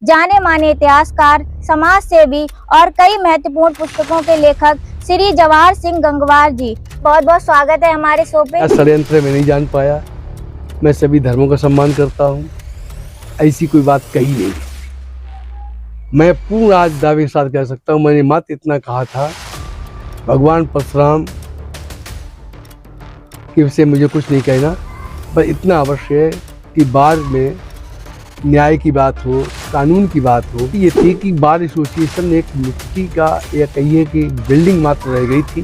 जाने माने इतिहासकार, समाज सेवी और कई महत्वपूर्ण पुस्तकों के लेखक श्री जवाहर सिंह गंगवार जी, बहुत बहुत स्वागत है हमारे शो पे। षड्यंत्र में नहीं जान पाया। मैं सभी धर्मों का सम्मान करता हूँ, ऐसी कोई बात कही नहीं। मैं पूर्ण आज दावे के साथ कह सकता हूँ, मैंने मात्र इतना कहा था, भगवान परशुराम के विषय मुझे कुछ नहीं कहना, पर इतना अवश्य है कि बार में न्याय की बात हो, कानून की बात हो। ये थी कि बार एसोसिएशन एक मिट्टी का या कहिए कि बिल्डिंग मात्र रह गई थी,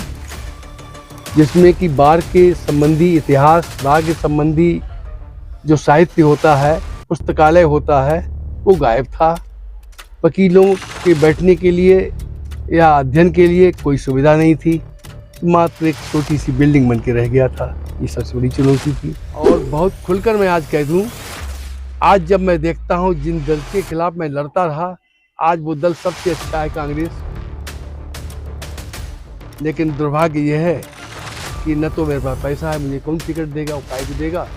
जिसमें कि बार के संबंधी इतिहास, बार के संबंधी जो साहित्य होता है, पुस्तकालय होता है, वो गायब था। वकीलों के बैठने के लिए या अध्ययन के लिए कोई सुविधा नहीं थी, मात्र एक छोटी सी बिल्डिंग बन के रह गया था। ये सबसे बड़ी चुनौती थी। और बहुत खुलकर मैं आज कह दूं, आज जब मैं देखता हूं जिन दल के खिलाफ मैं लड़ता रहा, आज वो दल सबसे अच्छा है कांग्रेस। लेकिन दुर्भाग्य यह है कि न तो मेरे पास पैसा है, मुझे कौन टिकट देगा, वो काय को देगा,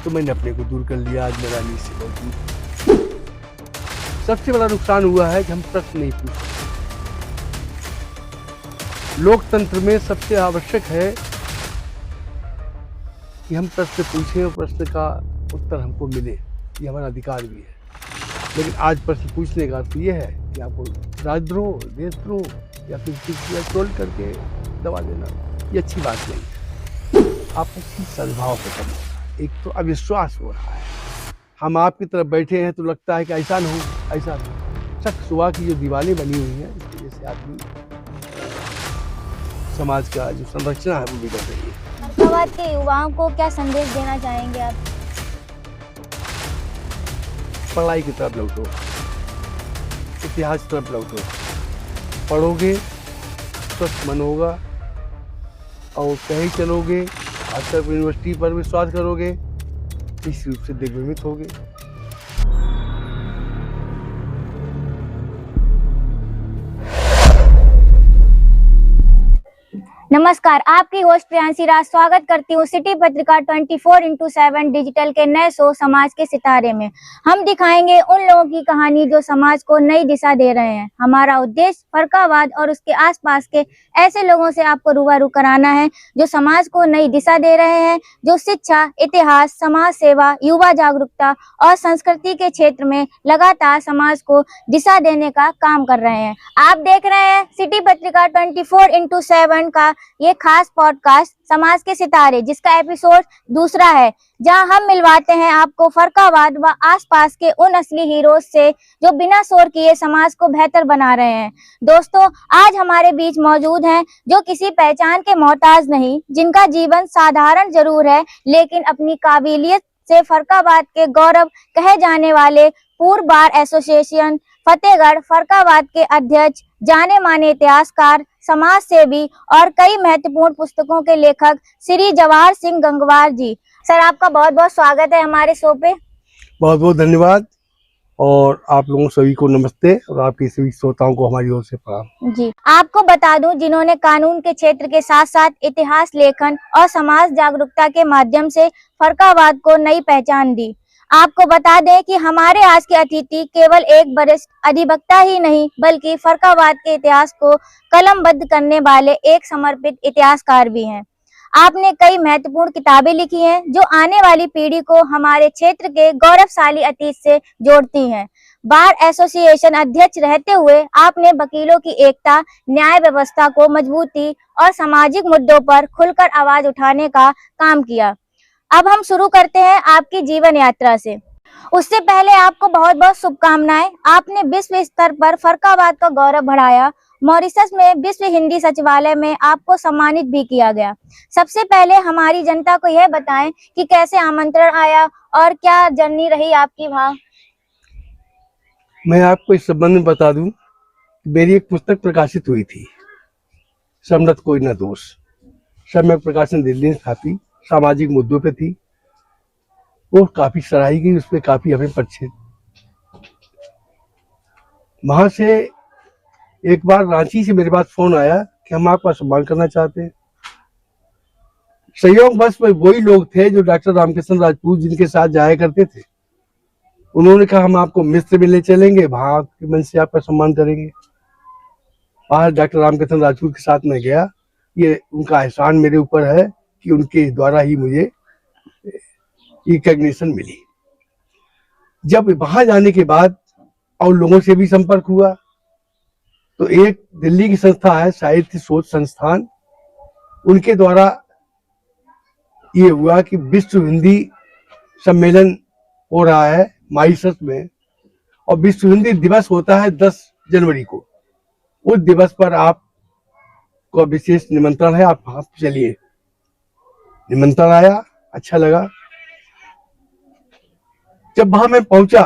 तो मैंने अपने को दूर कर लिया। आज मेरा नीचे से बहुत दूर। सबसे बड़ा नुकसान हुआ है कि हम प्रश्न नहीं पूछ सकते। लोकतंत्र में सबसे आवश्यक है कि हम प्रश्न पूछें और प्रश्न का उत्तर हमको मिले, ये हमारा अधिकार भी है। लेकिन आज प्रश्न पूछने का अर्थ ये है कि आपको राजद्रोह, देशद्रोह या फिर किसी ट्रोल करके दबा देना, ये अच्छी बात नहीं है। आपसी सद्भाव खत्म हो रहा है, एक तो अविश्वास हो रहा है। हम आपकी तरफ बैठे हैं तो लगता है कि ऐसा न हो, ऐसा न हो। शक सुबह की जो दीवारें बनी हुई हैं, इसकी वजह से आदमी समाज का जो संरचना है वो बिगड़ रही है। फरकाबाद के युवाओं को क्या संदेश देना चाहेंगे आप? पढ़ाई की तरफ लौटो, इतिहास की तरफ लौटो। पढ़ोगे स्वस्थ मन होगा और कहीं चलोगे, खासकर यूनिवर्सिटी पर विश्वास करोगे, इस रूप से दिग्भ्रमित होगे। नमस्कार, आपकी होस्ट प्रियांशी राज स्वागत करती हूँ सिटी पत्रिका 24x7 डिजिटल के नए शो समाज के सितारे में। हम दिखाएंगे उन लोगों की कहानी जो समाज को नई दिशा दे रहे हैं। हमारा उद्देश्य फरकाबाद और उसके आसपास के ऐसे लोगों से आपको रूबरू कराना है जो समाज को नई दिशा दे रहे हैं, जो शिक्षा, इतिहास, समाज सेवा, युवा जागरूकता और संस्कृति के क्षेत्र में लगातार समाज को दिशा देने का काम कर रहे हैं। आप देख रहे हैं सिटी पत्रिका 24x7 का ये खास पॉडकास्ट समाज के सितारे, जिसका एपिसोड दूसरा है, जहां हम मिलवाते हैं आपको फरकाबाद व आसपास के उन असली हीरोज से जो बिना शोर किए समाज को बेहतर बना रहे हैं। दोस्तों, आज हमारे बीच मौजूद हैं जो किसी पहचान के मोहताज नहीं, जिनका जीवन साधारण जरूर है लेकिन अपनी काबिलियत से फरकाबाद के गौरव कहे जाने वाले पूर्व बार एसोसिएशन फतेहगढ़ फरकाबाद के अध्यक्ष, जाने माने इतिहासकार, समाज सेवी और कई महत्वपूर्ण पुस्तकों के लेखक श्री जवाहर सिंह गंगवार जी। सर, आपका बहुत बहुत स्वागत है हमारे शो पे। बहुत बहुत धन्यवाद और आप लोगों सभी को नमस्ते और आपके सभी श्रोताओं को हमारी ओर से प्रणाम। जी, आपको बता दूं, जिन्होंने कानून के क्षेत्र के साथ साथ इतिहास लेखन और समाज जागरूकता के माध्यम से फरकाबाद को नई पहचान दी। आपको बता दें कि हमारे आज के अतिथि केवल एक वरिष्ठ अधिवक्ता ही नहीं, बल्कि फरकाबाद के इतिहास को कलमबद्ध करने वाले एक समर्पित इतिहासकार भी हैं। आपने कई महत्वपूर्ण किताबें लिखी हैं जो आने वाली पीढ़ी को हमारे क्षेत्र के गौरवशाली अतीत से जोड़ती हैं। बार एसोसिएशन अध्यक्ष रहते हुए आपने वकीलों की एकता, न्याय व्यवस्था को मजबूती और सामाजिक मुद्दों पर खुलकर आवाज उठाने का काम किया। अब हम शुरू करते हैं आपकी जीवन यात्रा से। उससे पहले आपको बहुत बहुत शुभकामनाएं। आपने विश्व स्तर पर फरकाबाद का गौरव बढ़ाया। मॉरिशस में विश्व हिंदी सचिवालय में आपको सम्मानित भी किया गया। सबसे पहले हमारी जनता को यह बताएं कि कैसे आमंत्रण आया और क्या जर्नी रही आपकी वहाँ। मैं आपको इस संबंध में बता दूं, मेरी एक पुस्तक प्रकाशित हुई थी, समरथ कोई न दोष। समय प्रकाशन दिल्ली में छापी, सामाजिक मुद्दों पे थी, वो काफी सराही गई, उसपे काफी हमें परिचित। वहां से एक बार रांची से मेरे पास फोन आया कि हम आपका सम्मान करना चाहते हैं। संयोग बस वही लोग थे जो डॉक्टर रामकृष्ण राजपूत जिनके साथ जाया करते थे, उन्होंने कहा हम आपको मिस्र में ले चलेंगे, वहां आपके मन से आपका सम्मान करेंगे। वहां डॉक्टर रामकृष्ण राजपूत के साथ मैं गया। ये उनका एहसान मेरे ऊपर है कि उनके द्वारा ही मुझे रिकॉग्निशन मिली। जब वहां जाने के बाद और लोगों से भी संपर्क हुआ, तो एक दिल्ली की संस्था है साहित्य शोध संस्थान, उनके द्वारा ये हुआ कि विश्व हिंदी सम्मेलन हो रहा है मॉरिशस में, और विश्व हिंदी दिवस होता है 10 जनवरी को। उस दिवस पर आपको विशेष निमंत्रण है, आप चलिए। निमंत्रण आया, अच्छा लगा। जब वहां मैं पहुंचा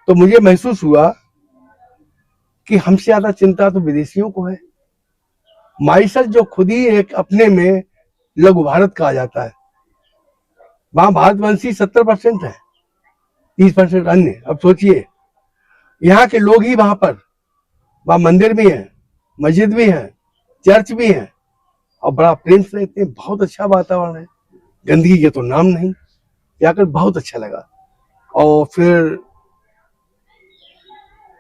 तो मुझे महसूस हुआ कि हमसे ज्यादा चिंता तो विदेशियों को है। मॉरिशस जो खुद ही एक अपने में लघु भारत कहा जाता है, वहां भारतवंशी 70% है, 30% अन्य। अब सोचिए, यहाँ के लोग ही वहां मंदिर भी है, मस्जिद भी है, चर्च भी है, और बड़ा प्रेम से रहते हैं। बहुत अच्छा वातावरण है, गंदगी के तो नाम नहीं। जाकर बहुत अच्छा लगा। और फिर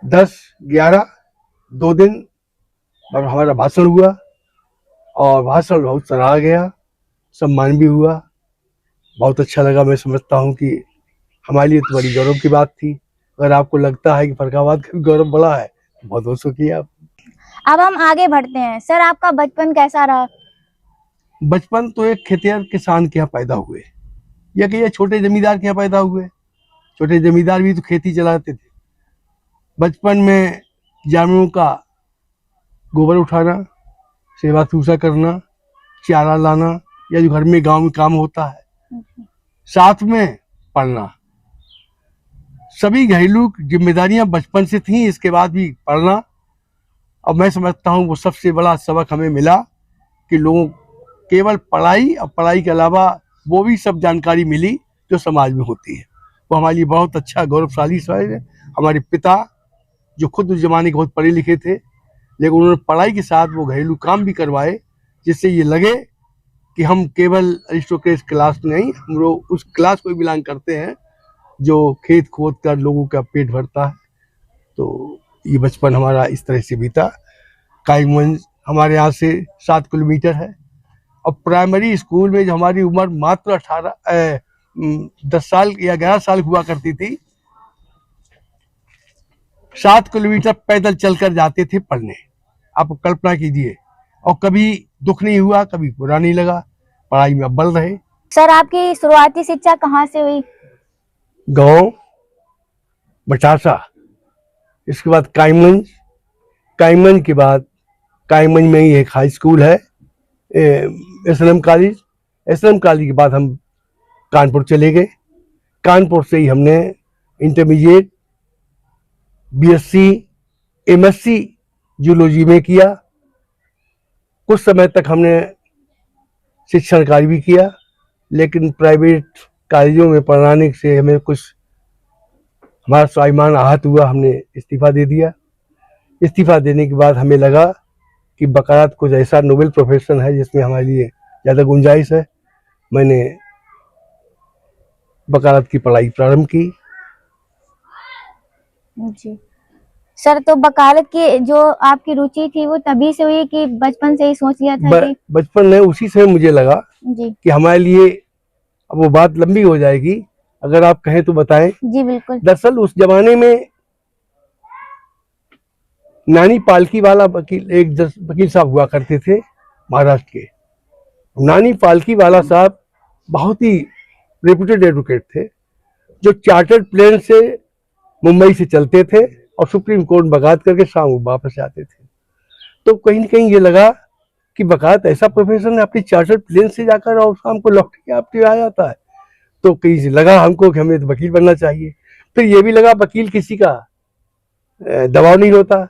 10-11 2 दिन हमारा भाषण हुआ, और भाषण बहुत सराहा गया, सम्मान भी हुआ। बहुत अच्छा लगा। मैं समझता हूँ कि हमारे लिए तो बड़ी गौरव की बात थी। अगर आपको लगता है कि फर्रुखाबाद का भी गौरव बड़ा है, तो बहुत बहुत शुक्रिया। अब हम आगे बढ़ते हैं। सर, आपका बचपन कैसा रहा? बचपन तो एक खेतिहर किसान के यहाँ पैदा हुए, या कि ये छोटे जमींदार के यहाँ पैदा हुए। छोटे जमींदार भी तो खेती चलाते थे। बचपन में जानवरों का गोबर उठाना, सेवा सूसा करना, चारा लाना, या जो घर में गांव में काम होता है, साथ में पढ़ना, सभी घरेलू जिम्मेदारियां बचपन से थी। इसके बाद भी पढ़ना। अब मैं समझता हूँ वो सबसे बड़ा सबक हमें मिला कि लोगों केवल पढ़ाई और पढ़ाई के अलावा वो भी सब जानकारी मिली जो समाज में होती है। वो हमारे लिए बहुत अच्छा गौरवशाली है। हमारे पिता जो खुद उस जमाने के बहुत पढ़े लिखे थे, लेकिन उन्होंने पढ़ाई के साथ वो घरेलू काम भी करवाए, जिससे ये लगे कि हम केवल अरिस्टोक्रेट क्लास नहीं, हम लोग उस क्लास को बिलोंग करते हैं जो खेत खोद कर लोगों का पेट भरता है। तो ये बचपन हमारा इस तरह से बीता। कायमगंज हमारे यहाँ से 7 किलोमीटर है, और प्राइमरी स्कूल में जो हमारी उम्र मात्र 10 साल या 11 साल हुआ करती थी, 7 किलोमीटर पैदल चलकर जाते थे पढ़ने। आप कल्पना कीजिए। और कभी दुख नहीं हुआ, कभी बुरा नहीं लगा, पढ़ाई में अव्वल रहे। सर, आपकी शुरुआती शिक्षा कहाँ से हुई? गांव बटासा, इसके बाद कायमगंज, कायमगंज के बाद कायमगंज में ही एक हाई स्कूल है, एसएलएम कॉलेज। एसएलएम कॉलेज के बाद हम कानपुर चले गए। कानपुर से ही हमने इंटरमीडिएट, बीएससी, एमएससी जूलॉजी में किया। कुछ समय तक हमने शिक्षण कार्य भी किया, लेकिन प्राइवेट कॉलेजों में पढ़ाने से हमें कुछ हमारा स्वाभिमान आहत हुआ, हमने इस्तीफा दे दिया। इस्तीफा देने के बाद हमें लगा कि वकालत कुछ ऐसा नोबेल प्रोफेशन है जिसमें हमारे लिए ज़्यादा गुंजाइश है। मैंने वकालत की पढ़ाई प्रारंभ की। जी सर, तो वकालत की जो आपकी रुचि थी वो तभी से हुई कि बचपन से ही सोच लिया था कि? बचपन में उसी से मुझे लगा जी कि हमारे लिए, अब वो बात लंबी हो जाएगी, अगर आप कहें तो बताएं। जी बिल्कुल। दरअसल उस जमाने में नानी पालकी वाला वकील, एक वकील साहब हुआ करते थे महाराष्ट्र के। नानी पालकी वाला साहब बहुत ही रेप्यूटेड एडवोकेट थे, जो चार्टर्ड प्लेन से मुंबई से चलते थे और सुप्रीम कोर्ट बगात करके शाम को वापस आते थे। तो कहीं न कहीं ये लगा कि वकालत ऐसा प्रोफेशन है, अपनी चार्टर्ड प्लेन से जाकर और शाम को लौट के आपके आ जाता है। तो कहीं से लगा हमको कि हमें तो वकील बनना चाहिए। फिर ये भी लगा वकील किसी का दबाव नहीं होता,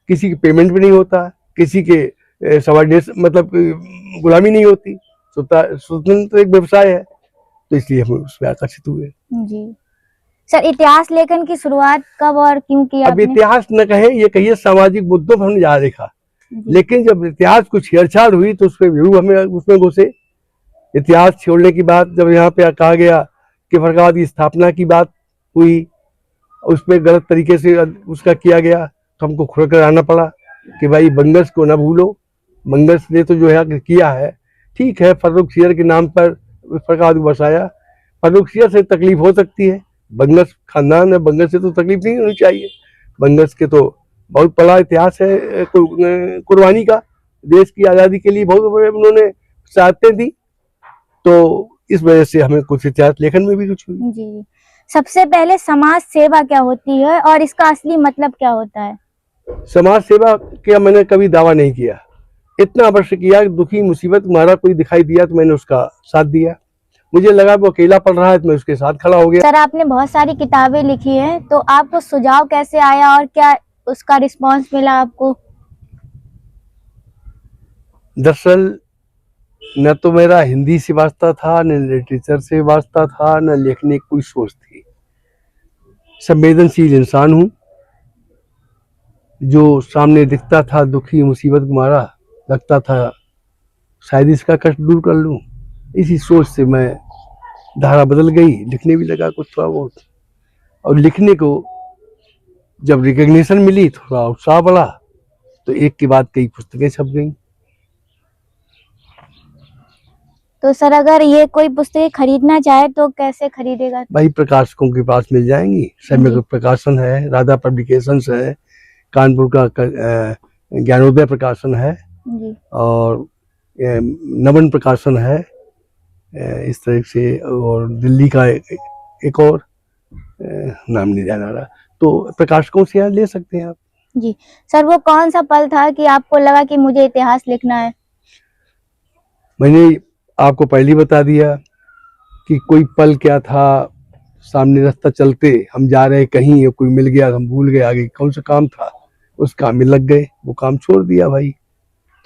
किसी की पेमेंट भी नहीं होता, किसी के सबॉर्डिनेशन मतलब गुलामी नहीं होती, स्वतंत्र एक व्यवसाय है। तो इसलिए हम उसमें आकर्षित हुए। जी सर, इतिहास लेखन की शुरुआत कब और क्यों की अब आपने? इतिहास न कहे, ये कहिए सामाजिक मुद्दों पर हमने ज्यादा देखा, लेकिन जब इतिहास कुछ छेड़छाड़ हुई तो उसमें जरूर हमें उसमें घुसे। इतिहास छोड़ने की बात जब यहाँ पे कहा गया कि फर्रुखाबाद की स्थापना की बात हुई, उस पर गलत तरीके से उसका किया गया, तो हमको खुद कराना पड़ा कि भाई बंगस को ना भूलो। बंगस ने तो जो है किया है, ठीक है, फर्रुख सियर के नाम पर फरकाद बसाया। फर्रुख सियर से तकलीफ हो सकती है, बंगस खानदान है, बंगस से तो तकलीफ नहीं होनी चाहिए। बंगस के तो बहुत बड़ा इतिहास है कुर्बानी का, देश की आज़ादी के लिए बहुत बड़े उन्होंने शहादतें दी, तो इस वजह से हमें कुछ इतिहास लेखन में भी रुचि हुई। जी, सबसे पहले समाज सेवा क्या होती है और इसका असली मतलब क्या होता है? समाज सेवा का मैंने कभी दावा नहीं किया, इतना अवश्य किया कि दुखी मुसीबत मारा कोई दिखाई दिया तो मैंने उसका साथ दिया। मुझे लगा वो अकेला पढ़ रहा है तो मैं उसके साथ खड़ा हो गया। सर, आपने बहुत सारी किताबें लिखी हैं, तो आपको सुझाव कैसे आया और क्या उसका रिस्पांस मिला आपको? दरअसल न तो मेरा हिंदी से वास्ता था, न लिटरेचर से वास्ता था, न लिखने की कोई सोच थी। संवेदनशील इंसान हूँ, जो सामने दिखता था दुखी मुसीबत मारा, लगता था शायद इसका कष्ट दूर कर लूँ। इसी सोच से मैं धारा बदल गई, लिखने भी लगा कुछ थोड़ा बहुत, और लिखने को जब रिकग्निशन मिली थोड़ा उत्साह बढ़ा, तो एक के बाद कई पुस्तकें छप गईं। तो सर, अगर ये कोई पुस्तकें खरीदना चाहे तो कैसे खरीदेगा? भाई प्रकाशकों के पास मिल जाएंगी, सम्यक प्रकाशन है, राधा पब्लिकेशंस है, कानपुर का ज्ञानोदय प्रकाशन है, जी, और नवन प्रकाशन है, इस तरह से, और दिल्ली का एक और नाम नहीं ध्यान आ रहा, तो प्रकाशकों से यहाँ ले सकते हैं आप। जी। सर, वो कौन सा पल था कि आपको लगा कि मुझे इतिहास लिखना है? मैंने आपको पहले ही बता दिया कि कोई पल क्या था, सामने रास्ता चलते हम जा रहे कहीं, कोई मिल गया, हम भूल गए आगे कौन सा काम था, उस काम में लग गए, वो काम छोड़ दिया भाई,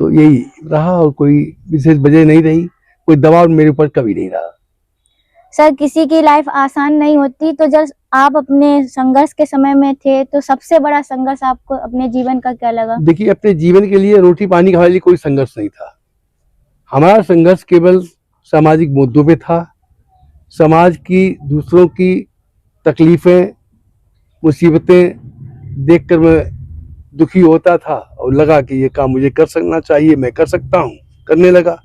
तो यही रहा, और कोई विशेष वजह नहीं रही, कोई दबाव मेरे ऊपर कभी नहीं रहा। सर, किसी की लाइफ आसान नहीं होती, तो जब आप अपने संघर्ष के समय में थे तो सबसे बड़ा संघर्ष आपको अपने जीवन का क्या लगा? देखिए, अपने जीवन के लिए रोटी पानी का हमारे लिए कोई संघर्ष नहीं था। हमारा संघर्ष केवल सामाजिक मुद्दों पे था। समाज की, दूसरों की तकलीफें, मुसीबतें देखकर मैं दुखी होता था, और लगा कि ये काम मुझे कर सकना चाहिए, मैं कर सकता हूँ, करने लगा।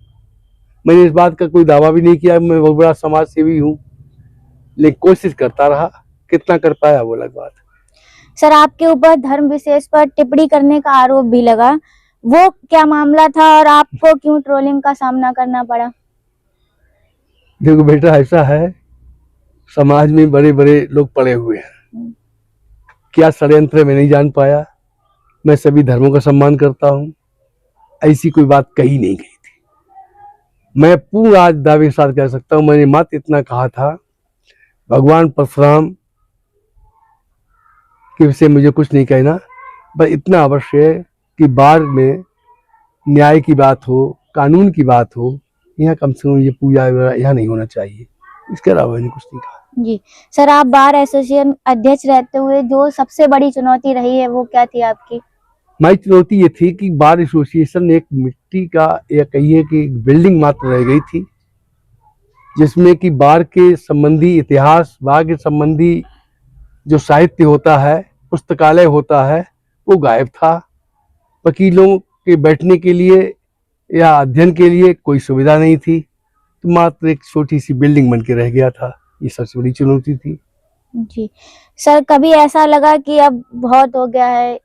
मैंने इस बात का कोई दावा भी नहीं किया मैं बहुत बड़ा समाज सेवी हूँ, लेकिन कोशिश करता रहा, कितना कर पाया वो अलग बात। सर, आपके ऊपर धर्म विशेष पर टिप्पणी करने का आरोप भी लगा, वो क्या मामला था और आपको क्यों ट्रोलिंग का सामना करना पड़ा? देखो बेटा, ऐसा है, समाज में बड़े बड़े लोग पड़े हुए हैं, क्या षड्यंत्र मैं नहीं जान पाया। मैं सभी धर्मों का सम्मान करता हूँ, ऐसी कोई बात कही नहीं गई थी। मैं पूरा आज दावे के साथ कह सकता हूँ, मैंने मात्र इतना कहा था, भगवान परशुराम के विषय मुझे कुछ नहीं कहना, पर इतना अवश्य है कि बाढ़ में न्याय की बात हो, कानून की बात हो, यहाँ कम से कम ये पूजा यहाँ नहीं होना चाहिए, इसके अलावा मैंने कुछ नहीं कहा। जी। सर, आप बार एसोसिएशन अध्यक्ष रहते हुए जो सबसे बड़ी चुनौती रही है वो क्या थी आपकी? हमारी चुनौती ये थी कि बार एसोसिएशन एक मिट्टी का, या कहिए कि एक बिल्डिंग मात्र रह गई थी, जिसमें कि बार के संबंधी इतिहास, बार के संबंधी जो साहित्य होता है, पुस्तकालय होता है, वो गायब था। वकीलों के बैठने के लिए या अध्ययन के लिए कोई सुविधा नहीं थी, तो मात्र एक छोटी सी बिल्डिंग बन के रह गया था। ये सबसे बड़ी चुनौती थी। जी। सर, कभी ऐसा लगा कि अब बहुत हो गया है,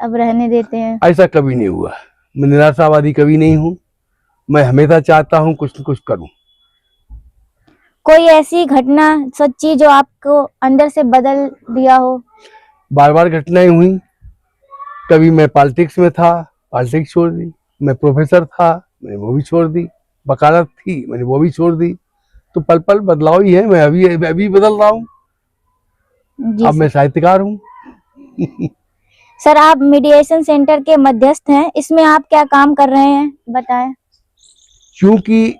अब रहने देते हैं? ऐसा कभी नहीं हुआ, मैं निराशावादी कभी नहीं हूँ, मैं हमेशा चाहता हूँ कुछ न कुछ करूँ। कोई ऐसी घटना सच्ची जो आपको अंदर से बदल दिया हो? बार बार घटनाएं हुई, कभी मैं पॉलिटिक्स में था, पॉलिटिक्स छोड़ दी, मैं प्रोफेसर था, मैंने वो भी छोड़ दी, वकालत थी, मैंने वो भी छोड़ दी, तो पल पल बदलाव ही है। मैं अभी बदल रहा हूँ, जी अब सर। मैं साहित्यकार हूँ। सर, आप मीडिएशन सेंटर के मध्यस्थ हैं, इसमें आप क्या काम कर रहे हैं, बताएं। क्योंकि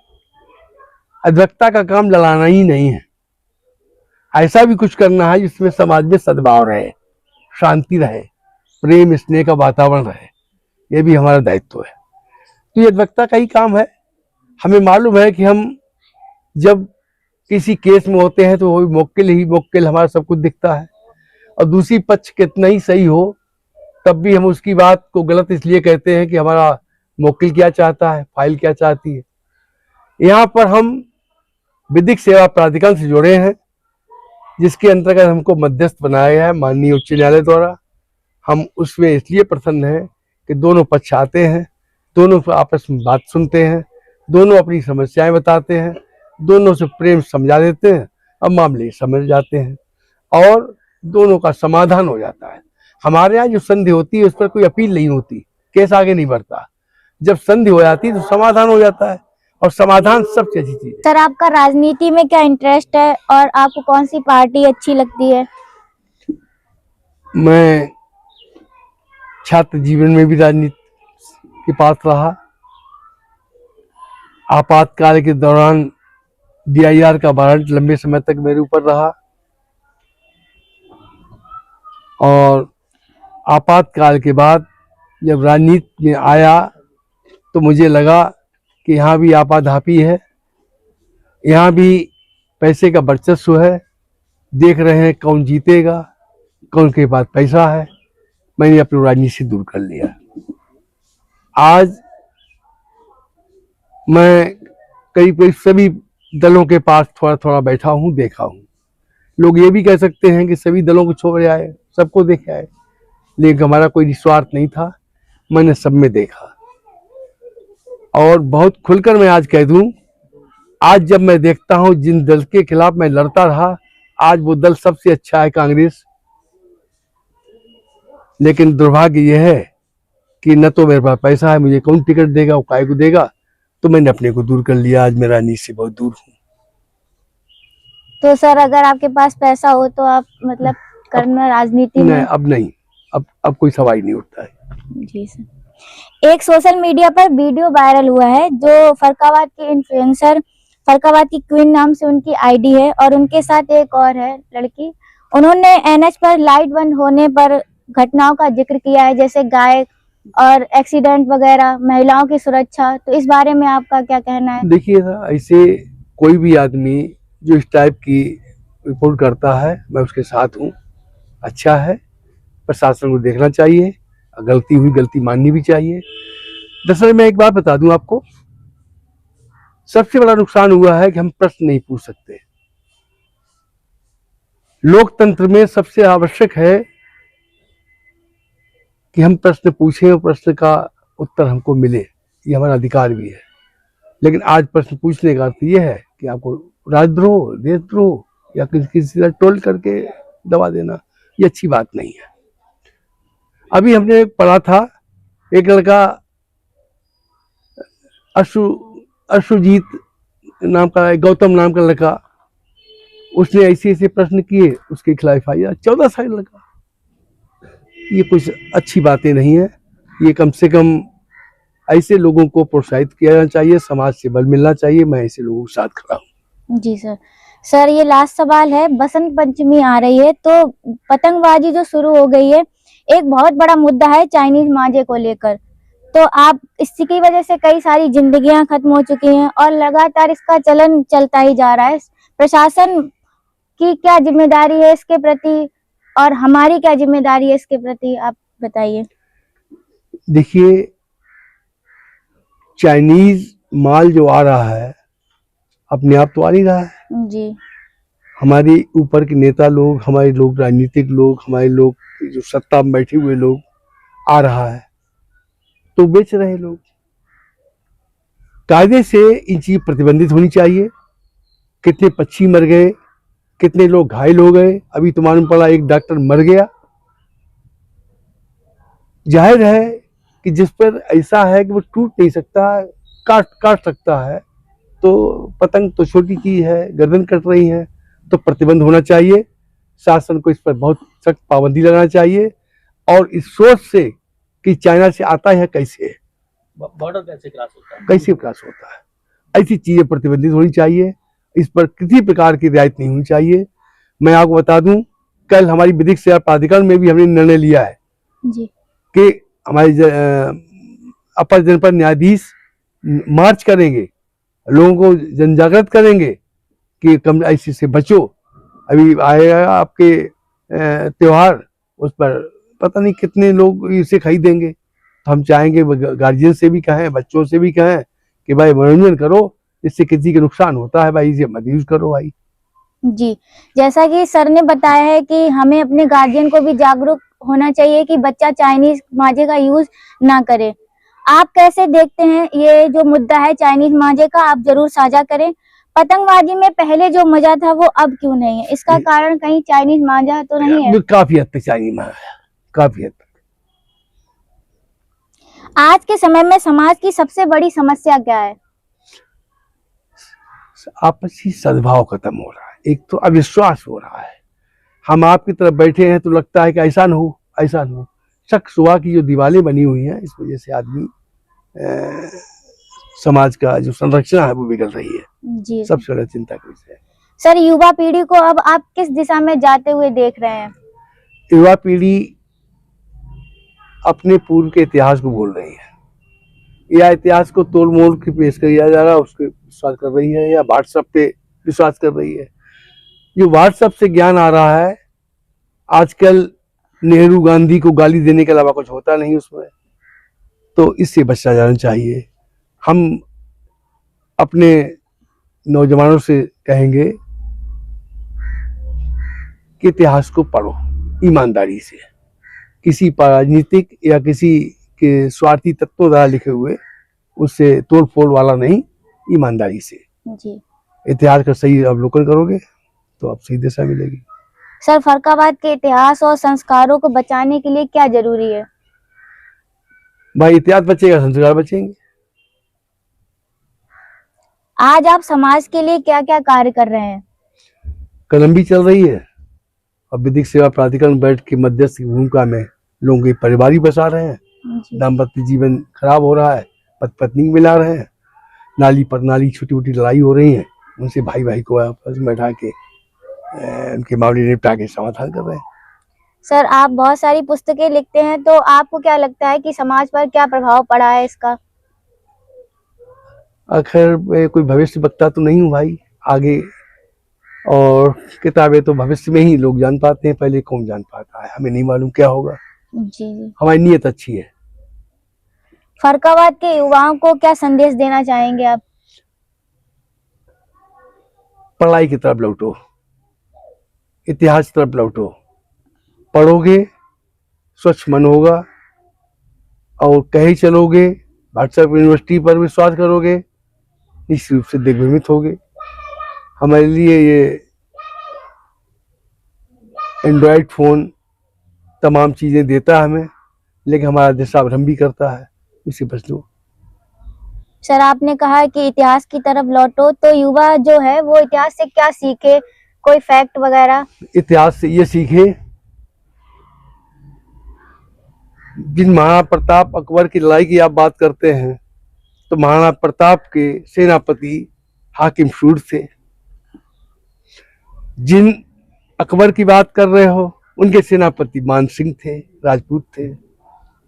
अधिवक्ता का काम लड़ाना ही नहीं है, ऐसा भी कुछ करना है जिसमें समाज में सद्भाव रहे, शांति रहे, प्रेम स्नेह का वातावरण रहे, ये भी हमारा दायित्व है। तो ये अधिवक्ता का ही काम है। हमें मालूम है कि हम जब किसी केस में होते हैं तो वो भी मुक्किल ही मुक्किल, हमारा सब कुछ दिखता है, और दूसरी पक्ष कितना ही सही हो तब भी हम उसकी बात को गलत इसलिए कहते हैं कि हमारा मुवक्किल क्या चाहता है, फाइल क्या चाहती है। यहाँ पर हम विधिक सेवा प्राधिकरण से जुड़े हैं, जिसके अंतर्गत हमको मध्यस्थ बनाया गया है माननीय उच्च न्यायालय द्वारा। हम उसमें इसलिए प्रसन्न हैं कि दोनों पक्ष आते हैं, दोनों आपस में बात सुनते हैं, दोनों अपनी समस्याएं बताते हैं, दोनों से प्रेम समझा देते हैं, अब मामले समझ जाते हैं और दोनों का समाधान हो जाता है। हमारे यहाँ जो संधि होती है उस पर कोई अपील नहीं होती, केस आगे नहीं बढ़ता। जब संधि हो जाती है तो समाधान हो जाता है और समाधान सबसे अच्छी चीज है। सर, आपका राजनीति में क्या इंटरेस्ट है और आपको कौन सी पार्टी अच्छी लगती है? मैं छात्र जीवन में भी राजनीति के पास रहा। आपातकाल के दौरान DIR का वारंट लंबे समय तक मेरे ऊपर रहा और आपातकाल के बाद जब राजनीति में आया तो मुझे लगा कि यहाँ भी आपाधापी है, यहाँ भी पैसे का वर्चस्व है, देख रहे हैं कौन जीतेगा, कौन के पास पैसा है। मैंने अपनी राजनीति से दूर कर लिया। आज मैं करीब सभी दलों के पास थोड़ा थोड़ा बैठा हूँ, देखा हूँ। लोग ये भी कह सकते हैं कि सभी दलों को छोड़ आए, सबको देखे आए, लेकिन हमारा कोई निस्वार्थ नहीं था। मैंने सब में देखा और बहुत खुलकर मैं आज कह दूं, आज जब मैं देखता हूं जिन दल के खिलाफ मैं लड़ता रहा, आज वो दल सबसे अच्छा है कांग्रेस। लेकिन दुर्भाग्य यह है कि न तो मेरे पास पैसा है, मुझे कौन टिकट देगा, वो काय को देगा, तो मैंने अपने को दूर कर लिया। आज मैं राजनीति से बहुत दूर हूँ। तो सर, अगर आपके पास पैसा हो तो आप मतलब करना राजनीति में? अब नहीं, अब कोई सवाल नहीं उठता है। जी सर। एक सोशल मीडिया पर वीडियो वायरल हुआ है जो फरक्काबाद की इन्फ्लुएंसर, फरक्काबाद की क्वीन नाम से उनकी आईडी है और उनके साथ एक और है लड़की। उन्होंने NH पर लाइट बंद होने पर घटनाओं का जिक्र किया है, जैसे गाय और एक्सीडेंट वगैरह, महिलाओं की सुरक्षा। तो इस बारे में आपका क्या कहना है? देखिए, ऐसे कोई भी आदमी जो इस टाइप की रिपोर्ट करता है, मैं उसके साथ हूँ। अच्छा है, प्रशासन को देखना चाहिए, गलती हुई गलती माननी भी चाहिए। दरअसल मैं एक बात बता दूं आपको, सबसे बड़ा नुकसान हुआ है कि हम प्रश्न नहीं पूछ सकते। लोकतंत्र में सबसे आवश्यक है कि हम प्रश्न पूछें और प्रश्न का उत्तर हमको मिले, ये हमारा अधिकार भी है। लेकिन आज प्रश्न पूछने का अर्थ यह है कि आपको राजद्रोह, देशद्रोह या किसी तरह टोल करके दबा देना, ये अच्छी बात नहीं है। अभी हमने पढ़ा था, एक लड़का अशुजीत नाम का, गौतम नाम का लड़का, उसने ऐसे ऐसे प्रश्न किए, उसके खिलाफ FIR 14 साल लगा। ये कुछ अच्छी बातें नहीं है। ये कम से कम ऐसे लोगों को प्रोत्साहित किया जाना चाहिए, समाज से बल मिलना चाहिए। मैं ऐसे लोगों के साथ खड़ा हूँ। जी सर। सर, ये लास्ट सवाल है। बसंत पंचमी आ रही है तो पतंगबाजी जो शुरू हो गई है, एक बहुत बड़ा मुद्दा है चाइनीज मांझे को लेकर। तो आप, इसकी वजह से कई सारी जिंदगियां खत्म हो चुकी हैं और लगातार इसका चलन चलता ही जा रहा है। प्रशासन की क्या जिम्मेदारी है इसके प्रति और हमारी क्या जिम्मेदारी है इसके प्रति, आप बताइए। देखिए, चाइनीज माल जो आ रहा है अपने आप तो आ नहीं रहा है जी। हमारे ऊपर के नेता लोग, हमारे लोग, राजनीतिक लोग, हमारे लोग जो सत्ता में बैठे हुए लोग, आ रहा है तो बेच रहे लोग। कायदे से इन चीज प्रतिबंधित होनी चाहिए। कितने पक्षी मर गए, कितने लोग घायल हो गए, अभी तो मालूम पड़ा एक डॉक्टर मर गया। जाहिर है कि जिस पर ऐसा है कि वो टूट नहीं सकता, काट सकता है, तो पतंग तो छोटी चीज है, गर्दन कट रही है, तो प्रतिबंध होना चाहिए। शासन को इस पर बहुत सख्त पाबंदी लगाना चाहिए और इस सोच से कि चाइना से आता है कैसे है, बॉर्डर कैसे क्रॉस होता है, कैसे क्रॉस होता है, ऐसी चीजें प्रतिबंधित होनी चाहिए। इस पर किसी प्रकार की रियायत नहीं होनी चाहिए। मैं आपको बता दूं, कल हमारी विधिक सेवा प्राधिकरण में भी हमने निर्णय लिया है जी कि हमारे अपर जनपद न्यायाधीश मार्च करेंगे, लोगों को जनजागृत करेंगे कि कम ऐसे से बचो। अभी आएगा आपके त्योहार, उस पर पता नहीं कितने लोग इसे खरीदेंगे। तो हम चाहेंगे गार्जियन से भी कहें, बच्चों से भी कहें कि भाई मनोरंजन करो, इससे किसी के नुकसान होता है भाई, इसे मत यूज करो भाई। जी, जैसा कि सर ने बताया है कि हमें अपने गार्जियन को भी जागरूक होना चाहिए कि बच्चा चाइनीज मांझे का यूज ना करे। आप कैसे देखते हैं ये जो मुद्दा है चाइनीज मांझे का, आप जरूर साझा करें। पतंगबाजी में पहले जो मजा था वो अब क्यों नहीं है, इसका कारण कहीं चाइनीज मांझा तो नहीं है? काफी हद तक चाइनीज मांझा, काफी हद तक। आज के समय में समाज की सबसे बड़ी समस्या क्या है? आपसी सद्भाव खत्म हो रहा है, एक तो अविश्वास हो रहा है। हम आपकी तरफ बैठे हैं तो लगता है कि ऐसा न हो, ऐसा न हो। शक शुबा की जो दीवारें बनी हुई हैं, इस वजह से आदमी समाज का जो संरचना है वो बिगड़ रही है। जी सबसे बड़ा चिंता का विषय है। सर, युवा पीढ़ी को अब आप किस दिशा में जाते हुए देख रहे हैं? युवा पीढ़ी अपने पूर्व के इतिहास को भूल रही है, या इतिहास को तोड़ मोड़ के पेश किया जा रहा है, उसके विश्वास कर रही है, या व्हाट्सएप पे विश्वास कर रही है। जो व्हाट्सएप से ज्ञान आ रहा है आजकल, नेहरू गांधी को गाली देने के अलावा कुछ होता नहीं उसमें, तो इससे बचा जाना चाहिए। हम अपने नौजवानों से कहेंगे कि इतिहास को पढ़ो ईमानदारी से, किसी राजनीतिक या किसी के स्वार्थी तत्वों द्वारा लिखे हुए उससे तोड़ फोड़ वाला नहीं, ईमानदारी से जी इतिहास का सही अवलोकन करोगे तो आप सही दिशा मिलेगी। सर, फर्रुखाबाद के इतिहास और संस्कारों को बचाने के लिए क्या जरूरी है? भाई इतिहास बचेगा, संस्कार बचेंगे। आज आप समाज के लिए क्या क्या कार्य कर रहे हैं? कलम भी चल रही है और विधिक सेवा प्राधिकरण बैठ के मध्यस्थ की भूमिका में लोगों के परिवार ही बसा रहे हैं। जी। दाम्पत्य जीवन खराब हो रहा है, पति पत्नी मिला रहे हैं, नाली पर नाली छोटी छोटी लड़ाई हो रही है, उनसे भाई भाई को आपस में बैठा के उनके मामले निपटा के समाधान कर रहे हैं। सर, आप बहुत सारी पुस्तकें लिखते हैं, तो आपको क्या लगता है कि समाज पर क्या प्रभाव पड़ा है इसका? आखिर मैं कोई भविष्य वक्ता तो नहीं हूँ भाई आगे, और किताबें तो भविष्य में ही लोग जान पाते हैं, पहले कौन जान पाता है, हमें नहीं मालूम क्या होगा। जी। हमारी नीयत अच्छी है। फर्रुखाबाद के युवाओं को क्या संदेश देना चाहेंगे आप? पढ़ाई की तरफ लौटो, इतिहास की तरफ लौटो, पढ़ोगे स्वच्छ मन होगा, और कहीं चलोगे व्हाट्सएप यूनिवर्सिटी पर विश्वास करोगे निश्चित रूप से दिग्भ्रमित होगे। हमारे लिए ये एंड्रॉयड फोन तमाम चीजें देता है हमें, लेकिन हमारा दिशा भ्रम भी करता है, इसे बच लो। सर, आपने कहा कि इतिहास की तरफ लौटो, तो युवा जो है वो इतिहास से क्या सीखे, कोई फैक्ट वगैरह? इतिहास से ये सीखे, जिन महाराणा प्रताप अकबर की लड़ाई की आप बात करते हैं, तो महाराणा प्रताप के सेनापति हाकिम शूर थे। जिन अकबर की बात कर रहे हो उनके सेनापति मान सिंह थे, राजपूत थे।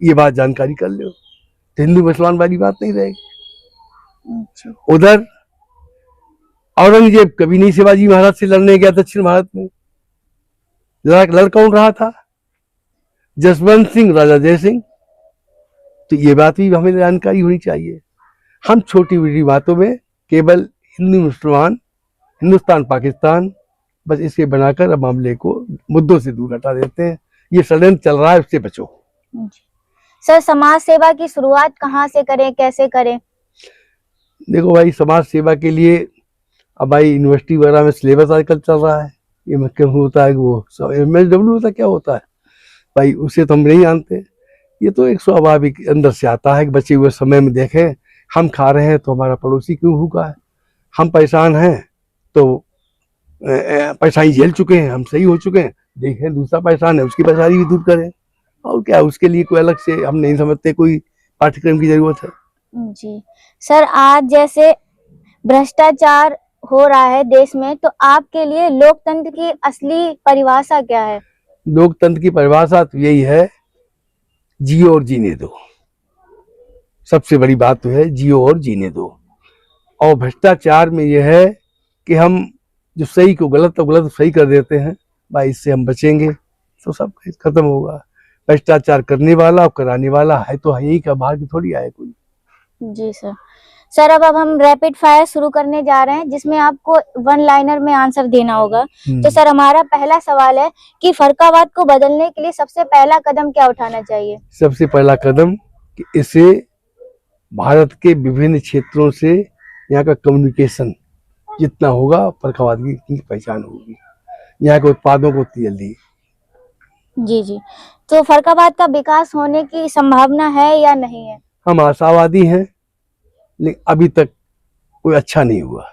ये बात जानकारी कर लो तो हिंदू मुसलमान वाली बात नहीं रहेगी। उधर औरंगजेब कभी नहीं शिवाजी महाराज से लड़ने गया दक्षिण भारत में, लड़ कौन रहा था? जसवंत सिंह, राजा जय सिंह। तो ये बात भी हमें जानकारी होनी चाहिए। हम छोटी बड़ी बातों में केवल हिंदू मुसलमान, हिंदुस्तान पाकिस्तान, बस इसे बनाकर मामले को मुद्दों से दूर हटा देते हैं। ये षड्यंत्र चल रहा है, उससे बचो। सर, समाज सेवा की शुरुआत कहाँ से करें, कैसे करें? देखो भाई, समाज सेवा के लिए अब भाई यूनिवर्सिटी वगैरह में सिलेबस आजकल चल रहा है। ये मतलब होता है कि वो MSW होता क्या होता है भाई, उसे तो हम नहीं जानते। ये तो एक स्वाभाविक अंदर से आता है कि बचे हुए समय में देखें, हम खा रहे हैं तो हमारा पड़ोसी क्यों भूखा है, हम परेशान हैं तो परेशानी झेल चुके हैं, हम सही हो चुके हैं, देखें दूसरा परेशान है उसकी परेशानी भी दूर करें। और क्या, उसके लिए कोई अलग से हम नहीं समझते कोई पाठ्यक्रम की जरूरत है। जी सर, आज जैसे भ्रष्टाचार हो रहा है देश में, तो आपके लिए लोकतंत्र की असली परिभाषा क्या है? लोकतंत्र की परिभाषा तो यही है, जियो और जीने दो। सबसे बड़ी बात तो है जियो और जीने दो। और भ्रष्टाचार में यह है कि हम जो सही को गलत और गलत सही कर देते हैं भाई, इससे हम बचेंगे। तो सब खत्म होगा। भ्रष्टाचार करने वाला और कराने वाला है तो है, यही का भाग्य थोड़ी आए कोई। जी सर। सर अब हम रैपिड फायर शुरू करने जा रहे हैं, जिसमें आपको वन लाइनर में आंसर देना होगा। तो सर हमारा पहला सवाल है कि फर्रुखाबाद को बदलने के लिए सबसे पहला कदम क्या उठाना चाहिए? सबसे पहला कदम कि इसे भारत के विभिन्न क्षेत्रों से यहाँ का कम्युनिकेशन जितना होगा फर्रुखाबाद की पहचान होगी, यहाँ के उत्पादों को जल्दी। जी जी। तो फर्रुखाबाद का विकास होने की संभावना है या नहीं है? हम आशावादी हैं, लेकिन अभी तक कोई अच्छा नहीं हुआ।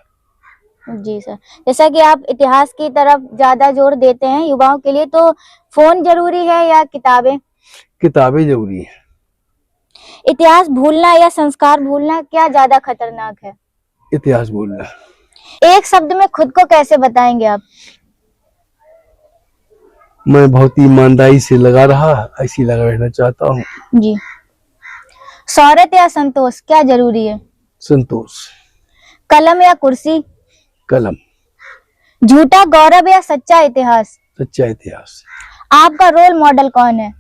जी सर। जैसा कि आप इतिहास की तरफ ज्यादा जोर देते हैं युवाओं के लिए, तो फोन जरूरी है या किताबें? किताबें जरूरी हैं। इतिहास भूलना या संस्कार भूलना क्या ज्यादा खतरनाक है? इतिहास भूलना। एक शब्द में खुद को कैसे बताएंगे आप? मैं बहुत ही ईमानदारी से लगा रहा, ऐसी लगा रहना चाहता हूँ। जी। शौहरत या संतोष क्या जरूरी है? संतोष। कलम या कुर्सी? कलम। झूठा गौरव या सच्चा इतिहास? सच्चा इतिहास। आपका रोल मॉडल कौन है?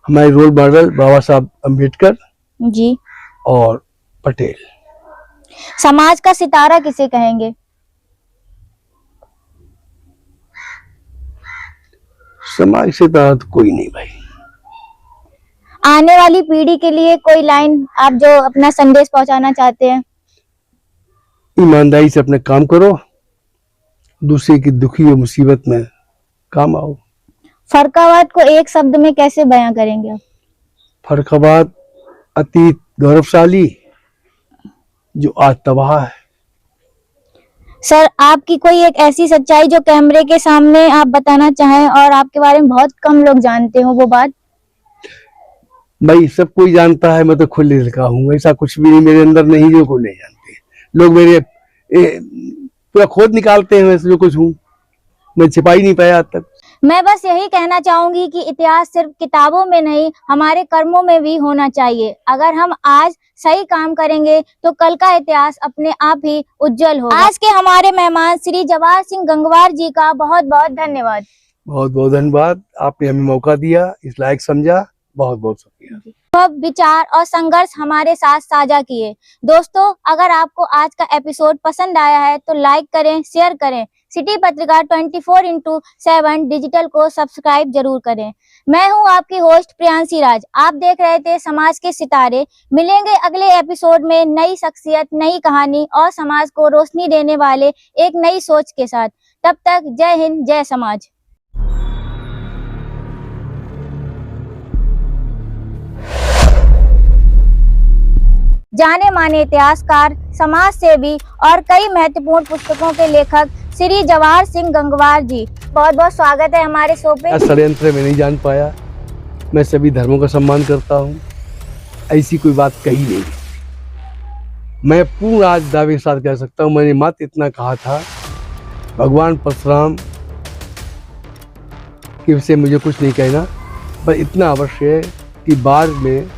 हमारे रोल मॉडल बाबा साहब अम्बेडकर जी। और पटेल। समाज का सितारा किसे कहेंगे? समाज से तो कोई नहीं भाई। आने वाली पीढ़ी के लिए कोई लाइन आप जो अपना संदेश पहुंचाना चाहते हैं? ईमानदारी से अपने काम करो, दूसरे की दुखी और मुसीबत में काम आओ। फर्रुखाबाद को एक शब्द में कैसे बयां करेंगे आप? फर्रुखाबाद अतीत गौरवशाली जो आज तबाह है। सर आपकी कोई एक ऐसी सच्चाई जो कैमरे के सामने आप बताना चाहें और आपके बारे में बहुत कम लोग जानते हो, वो बात? भाई सब कोई जानता है, मैं तो खुले दिल का हूँ, ऐसा कुछ भी नहीं मेरे अंदर नहीं जो कोई नहीं जानते। लोग मेरे पूरा खोद निकालते हैं वैसे जो कुछ हूँ, मैं छिपा ही नहीं पाया आज तक। मैं बस यही कहना चाहूंगी कि इतिहास सिर्फ किताबों में नहीं, हमारे कर्मों में भी होना चाहिए। अगर हम आज सही काम करेंगे तो कल का इतिहास अपने आप ही उज्जवल होगा। आज के हमारे मेहमान श्री जवाहर सिंह गंगवार जी का बहुत बहुत धन्यवाद। बहुत बहुत धन्यवाद, आपने हमें मौका दिया, इस लायक समझा, बहुत बहुत शुक्रिया। विचार और संघर्ष हमारे साथ साझा किए। दोस्तों अगर आपको आज का एपिसोड पसंद आया है तो लाइक करें, शेयर करें। सिटी पत्रिका 24x7 डिजिटल को सब्सक्राइब जरूर करें। मैं हूं आपकी होस्ट प्रियांशी राज, आप देख रहे थे समाज के सितारे। मिलेंगे अगले एपिसोड में नई शख्सियत, नई कहानी और समाज को रोशनी देने वाले एक नई सोच के साथ। तब तक जय हिंद, जय समाज। जाने माने इतिहासकार, समाज सेवी और कई महत्वपूर्ण पुस्तकों के लेखक श्री जवाहर सिंह गंगवार जी, बहुत बहुत स्वागत है हमारे शो पे। षड्यंत्र में नहीं जान पाया, मैं सभी धर्मों का सम्मान करता हूँ, ऐसी कोई बात कही नहीं। मैं पूर्ण आज दावे के साथ कह सकता हूँ, मैंने मात्र इतना कहा था, भगवान परशुराम के विषय मुझे कुछ नहीं कहना, पर इतना अवश्य है कि बाढ़ में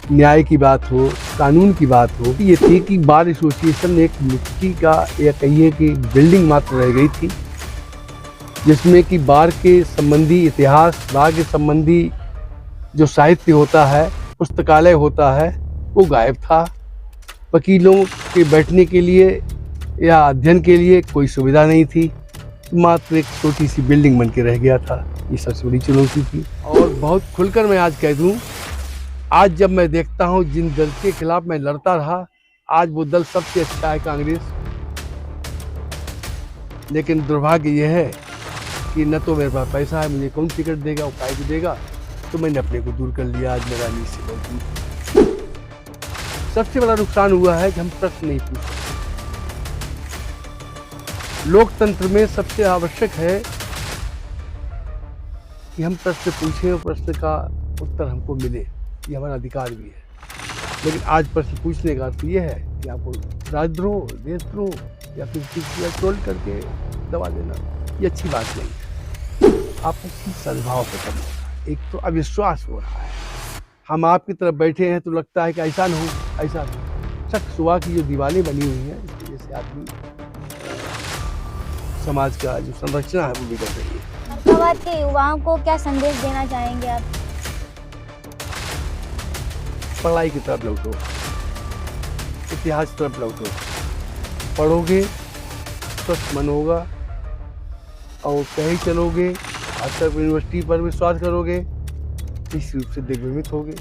न्याय की बात हो, कानून की बात हो। ये थी कि बार एसोसिएशन में एक मिट्टी का या कहिए कि बिल्डिंग मात्र रह गई थी, जिसमें कि बार के संबंधी इतिहास, बार के संबंधी जो साहित्य होता है, पुस्तकालय होता है, वो गायब था। वकीलों के बैठने के लिए या अध्ययन के लिए कोई सुविधा नहीं थी, मात्र एक छोटी सी बिल्डिंग बन के रह गया था। ये सबसे बड़ी चुनौती थी। और बहुत खुलकर मैं आज कह दूं, आज जब मैं देखता हूं जिन दल के खिलाफ मैं लड़ता रहा, आज वो दल सबसे अच्छा है कांग्रेस। लेकिन दुर्भाग्य यह है कि न तो मेरे पास पैसा है, मुझे कौन टिकट देगा, वो काय को देगा, तो मैंने अपने को दूर कर लिया। आज मेरा नीच से बहुत दूर। सबसे बड़ा नुकसान हुआ है कि हम प्रश्न नहीं पूछते। लोकतंत्र में सबसे आवश्यक है कि हम प्रश्न पूछें और प्रश्न का उत्तर हमको मिले, ये हमारा अधिकार भी है। लेकिन आज प्रश्न पूछने का अर्थ ये है कि आपको राजद्रोह, देशद्रोह या फिर किसी का ट्रोल करके दबा देना, ये अच्छी बात नहीं है। आपसी सद्भाव खत्म हो रहा है, एक तो अविश्वास हो रहा है। हम आपकी तरफ बैठे हैं तो लगता है कि ऐसा न हो, ऐसा न हो। शक सुबह की जो दीवारें बनी हुई हैं, इसकी वजह से आदमी समाज का जो संरचना है वो बिगड़ रही है। औरंगाबाद के युवाओं को क्या संदेश देना चाहेंगे आप? पढ़ाई की तरफ लौटो, इतिहास की तरफ लौटो। पढ़ोगे स्वस्थ मन होगा और कहीं चलोगे, खासकर यूनिवर्सिटी पर विश्वास करोगे, निश्चित रूप से दिग्भ्रमित होगे।